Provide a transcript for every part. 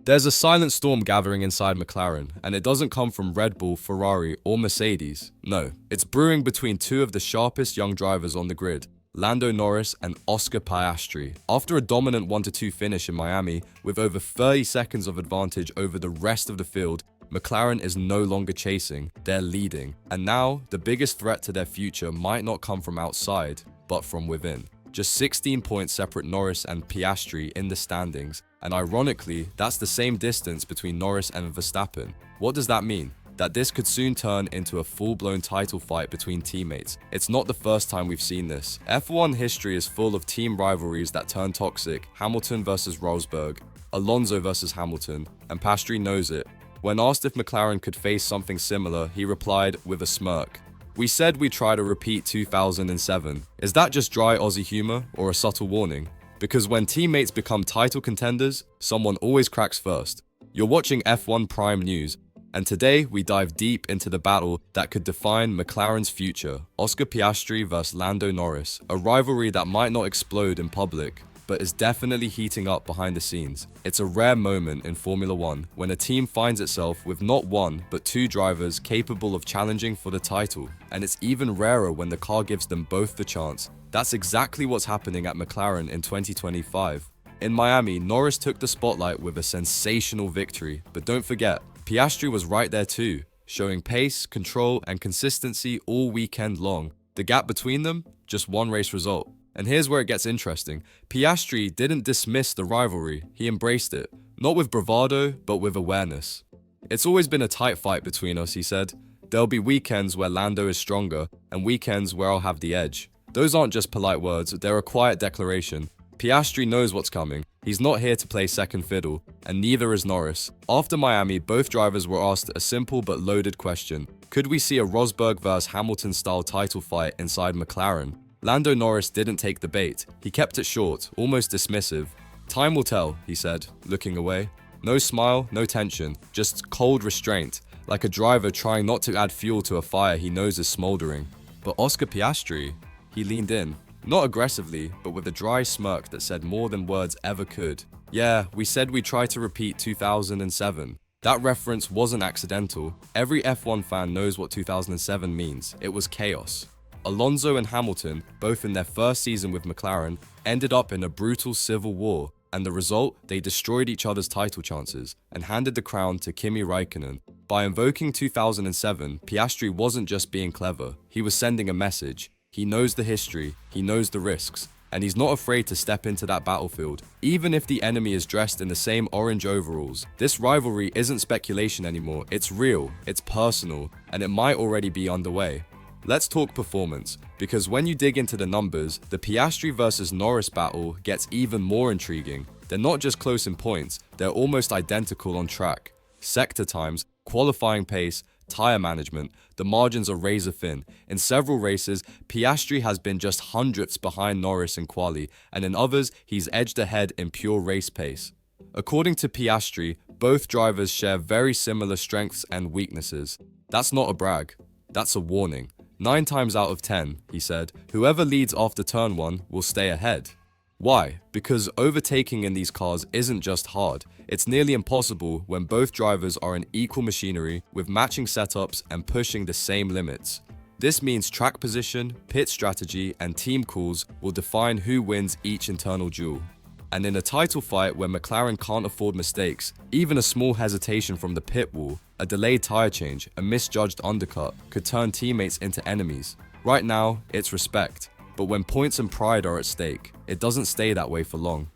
There's a silent storm gathering inside McLaren, and it doesn't come from Red Bull, Ferrari, or Mercedes. No, it's brewing between two of the sharpest young drivers on the grid, Lando Norris and Oscar Piastri. After a dominant 1-2 finish in Miami, with over 30 seconds of advantage over the rest of the field, McLaren is no longer chasing, they're leading. And now, the biggest threat to their future might not come from outside, but from within. Just 16 points separate Norris and Piastri in the standings, and ironically, that's the same distance between Norris and Verstappen. What does that mean? That this could soon turn into a full-blown title fight between teammates. It's not the first time we've seen this. F1 history is full of team rivalries that turn toxic. Hamilton versus Rosberg, Alonso versus Hamilton, and Piastri knows it. When asked if McLaren could face something similar, he replied with a smirk. "We said we'd try to repeat 2007. Is that just dry Aussie humor or a subtle warning? Because when teammates become title contenders, someone always cracks first." You're watching F1 Prime News, and today we dive deep into the battle that could define McLaren's future. Oscar Piastri vs Lando Norris, a rivalry that might not explode in public, but is definitely heating up behind the scenes. It's a rare moment in Formula One when a team finds itself with not one, but two drivers capable of challenging for the title. And it's even rarer when the car gives them both the chance. That's exactly what's happening at McLaren in 2025. In Miami, Norris took the spotlight with a sensational victory, but don't forget, Piastri was right there too, showing pace, control, and consistency all weekend long. The gap between them? Just one race result. And here's where it gets interesting. Piastri didn't dismiss the rivalry, he embraced it. Not with bravado, but with awareness. "It's always been a tight fight between us," he said. "There'll be weekends where Lando is stronger, and weekends where I'll have the edge." Those aren't just polite words, they're a quiet declaration. Piastri knows what's coming. He's not here to play second fiddle, and neither is Norris. After Miami, both drivers were asked a simple but loaded question. Could we see a Rosberg vs Hamilton-style title fight inside McLaren? Lando Norris didn't take the bait. He kept it short, almost dismissive. "Time will tell," he said, looking away. No smile, no tension, just cold restraint, like a driver trying not to add fuel to a fire he knows is smoldering. But Oscar Piastri, he leaned in. Not aggressively, but with a dry smirk that said more than words ever could. "Yeah, we said we'd try to repeat 2007. That reference wasn't accidental. Every F1 fan knows what 2007 means. It was chaos. Alonso and Hamilton, both in their first season with McLaren, ended up in a brutal civil war, and the result, they destroyed each other's title chances and handed the crown to Kimi Räikkönen. By invoking 2007, Piastri wasn't just being clever, he was sending a message. He knows the history, he knows the risks, and he's not afraid to step into that battlefield, even if the enemy is dressed in the same orange overalls. This rivalry isn't speculation anymore, it's real, it's personal, and it might already be underway. Let's talk performance, because when you dig into the numbers, the Piastri versus Norris battle gets even more intriguing. They're not just close in points, they're almost identical on track. Sector times, qualifying pace, tyre management, the margins are razor thin. In several races, Piastri has been just hundredths behind Norris in quali, and in others, he's edged ahead in pure race pace. According to Piastri, both drivers share very similar strengths and weaknesses. That's not a brag, that's a warning. 9 times out of 10, he said, whoever leads after turn 1 will stay ahead. Why? Because overtaking in these cars isn't just hard, it's nearly impossible when both drivers are in equal machinery with matching setups and pushing the same limits. This means track position, pit strategy, and team calls will define who wins each internal duel. And in a title fight where McLaren can't afford mistakes, even a small hesitation from the pit wall, a delayed tyre change, a misjudged undercut could turn teammates into enemies. Right now, it's respect. But when points and pride are at stake, it doesn't stay that way for long.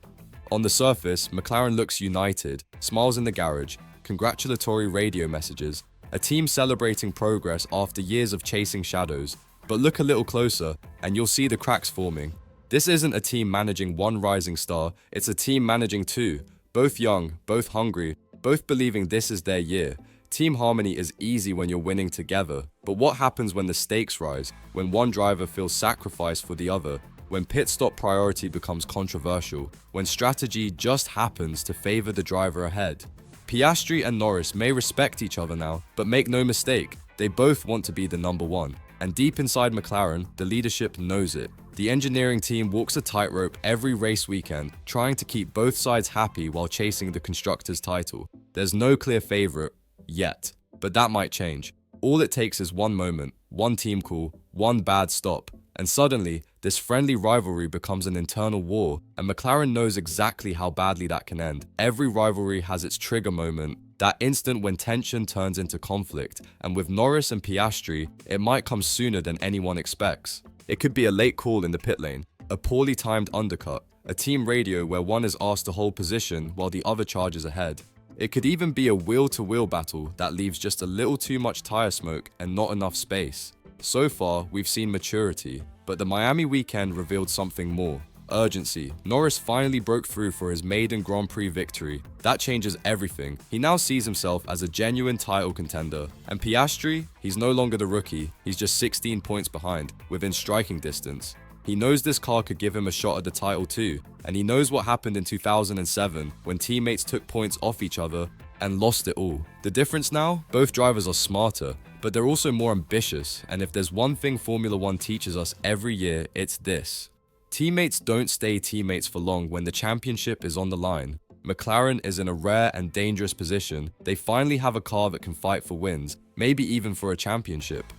On the surface, McLaren looks united, smiles in the garage, congratulatory radio messages, a team celebrating progress after years of chasing shadows. But look a little closer, and you'll see the cracks forming. This isn't a team managing one rising star, it's a team managing two, both young, both hungry, both believing this is their year. Team harmony is easy when you're winning together, but what happens when the stakes rise, when one driver feels sacrificed for the other, when pit stop priority becomes controversial, when strategy just happens to favor the driver ahead? Piastri and Norris may respect each other now, but make no mistake, they both want to be the number one. And deep inside McLaren, the leadership knows it. The engineering team walks a tightrope every race weekend, trying to keep both sides happy while chasing the constructors' title. There's no clear favorite yet, but that might change. All it takes is one moment, one team call, one bad stop, and suddenly, this friendly rivalry becomes an internal war, and McLaren knows exactly how badly that can end. Every rivalry has its trigger moment, that instant when tension turns into conflict, and with Norris and Piastri, it might come sooner than anyone expects. It could be a late call in the pit lane, a poorly timed undercut, a team radio where one is asked to hold position while the other charges ahead. It could even be a wheel-to-wheel battle that leaves just a little too much tire smoke and not enough space. So far, we've seen maturity, but the Miami weekend revealed something more. Urgency. Norris finally broke through for his maiden Grand Prix victory. That changes everything. He now sees himself as a genuine title contender. And Piastri, he's no longer the rookie, he's just 16 points behind, within striking distance. He knows this car could give him a shot at the title too, and he knows what happened in 2007 when teammates took points off each other and lost it all. The difference now? Both drivers are smarter, but they're also more ambitious, and if there's one thing Formula One teaches us every year, it's this. Teammates don't stay teammates for long when the championship is on the line. McLaren is in a rare and dangerous position. They finally have a car that can fight for wins, maybe even for a championship.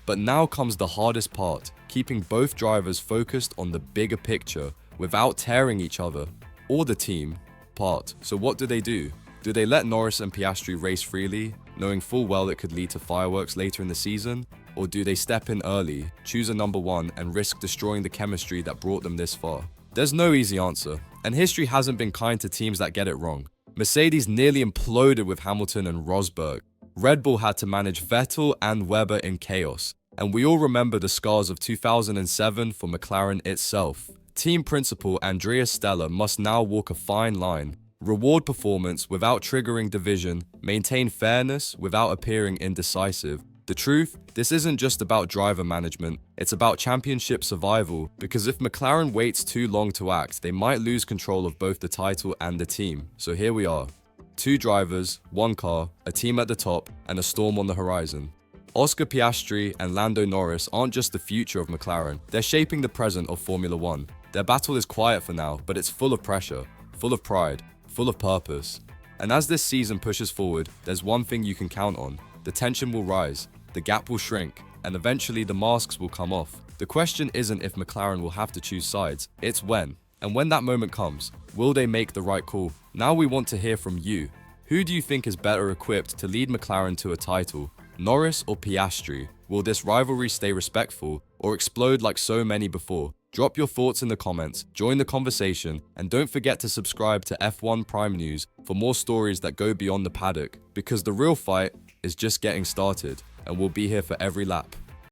But now comes the hardest part, keeping both drivers focused on the bigger picture without tearing each other or the team apart. So what do? Do they let Norris and Piastri race freely, knowing full well it could lead to fireworks later in the season? Or do they step in early, choose a number one, and risk destroying the chemistry that brought them this far? There's no easy answer, and history hasn't been kind to teams that get it wrong. Mercedes nearly imploded with Hamilton and Rosberg. Red Bull had to manage Vettel and Webber in chaos, and we all remember the scars of 2007 for McLaren itself. Team principal Andrea Stella must now walk a fine line. Reward performance without triggering division, maintain fairness without appearing indecisive. The truth, this isn't just about driver management, it's about championship survival, because if McLaren waits too long to act, they might lose control of both the title and the team. So here we are. 2 drivers, 1 car, a team at the top, and a storm on the horizon. Oscar Piastri and Lando Norris aren't just the future of McLaren, they're shaping the present of Formula One. Their battle is quiet for now, but it's full of pressure, full of pride, full of purpose. And as this season pushes forward, there's one thing you can count on. The tension will rise, the gap will shrink, and eventually the masks will come off. The question isn't if McLaren will have to choose sides, it's when. And when that moment comes, will they make the right call? Now we want to hear from you. Who do you think is better equipped to lead McLaren to a title? Norris or Piastri? Will this rivalry stay respectful or explode like so many before? Drop your thoughts in the comments, join the conversation, and don't forget to subscribe to F1 Prime News for more stories that go beyond the paddock, because the real fight is just getting started, and we'll be here for every lap.